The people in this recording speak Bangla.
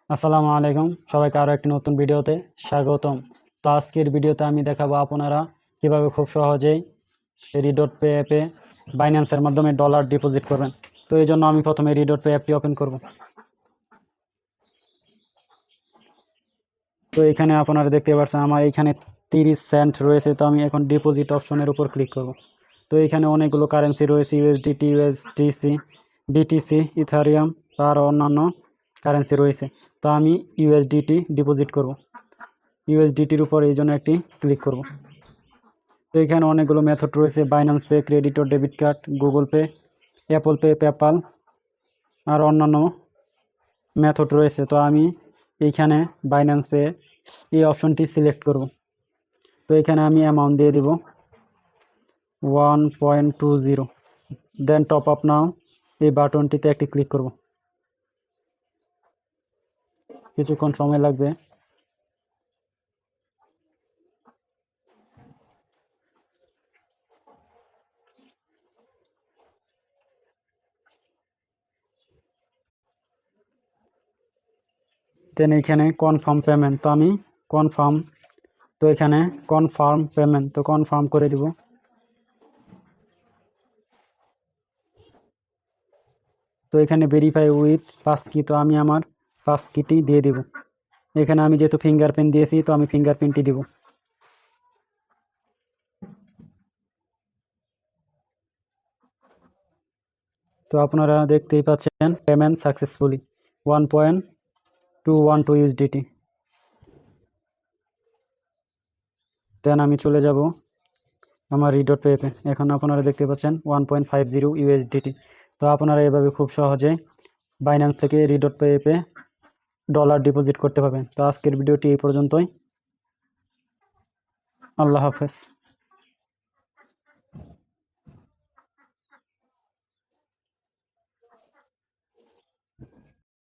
আসসালামু আলাইকুম, সবাইকে আরও একটি নতুন ভিডিওতে স্বাগতম। তো আজকের ভিডিওতে আমি দেখাবো আপনারা কিভাবে খুব সহজেই রিডট পে অ্যাপে বাইন্যান্সের মাধ্যমে ডলার ডিপোজিট করবেন। তো এই জন্য আমি প্রথমে রিডট পে অ্যাপটি ওপেন করব। তো এখানে আপনারা দেখতে পাচ্ছেন আমার এখানে 30 সেন্ট রয়েছে। তো আমি এখন ডিপোজিট অপশনের উপর ক্লিক করব। তো এখানে অনেকগুলো কারেন্সি রয়েছে, ইউএসডিটি, ইউএসডিসি, বিটিসি, ইথারিয়াম আর অন্যান্য কারেন্সি রয়েছে। তো আমি ইউএসডিটি ডিপোজিট করব। ইউএসডিটির উপর এই জন্য একটি ক্লিক করব। তো এখানে অনেকগুলো মেথড রয়েছে, বাইন্যান্স পে, ক্রেডিট ও debit card, Google Pay, Apple Pay, PayPal আর অন্যান্য মেথড রয়েছে। তো আমি এইখানে বাইন্যান্স পে এই অপশনটি সিলেক্ট করব। তো এখানে আমি অ্যামাউন্ট দিয়ে দিব 1.20, দেন টপ আপ নাও এই বাটনটিতে একটি ক্লিক করব। কিছুক্ষণ সময় লাগবে। দেন এখানে কনফার্ম পেমেন্ট, তো আমি কনফার্ম, তো এখানে কনফার্ম পেমেন্ট, তো কনফার্ম করে দিব। তো এখানে ভেরিফাই উইথ পাসকি, তো আমি আমার পাসকিটি দিয়ে দিব। এখানে আমি যেহেতু ফিঙ্গারপ্রিন্ট দিয়েছি, তো আমি ফিঙ্গারপ্রিন্টটি দিব। তো আপনারা দেখতেই পাচ্ছেন পেমেন্ট সাকসেসফুলি 1.212 ইউএসডিটি। দেন আমি চলে যাব আমার রিডট পেপে। এখন আপনারা দেখতে পাচ্ছেন 1.50 ইউএসডিটি। তো আপনারা এভাবে খুব সহজে বাইন্যান্স থেকে রিডট পেপে ডলার ডিপোজিট করতে পারবেন। তো আজকের ভিডিওটি এই পর্যন্তই। আল্লাহ হাফেজ।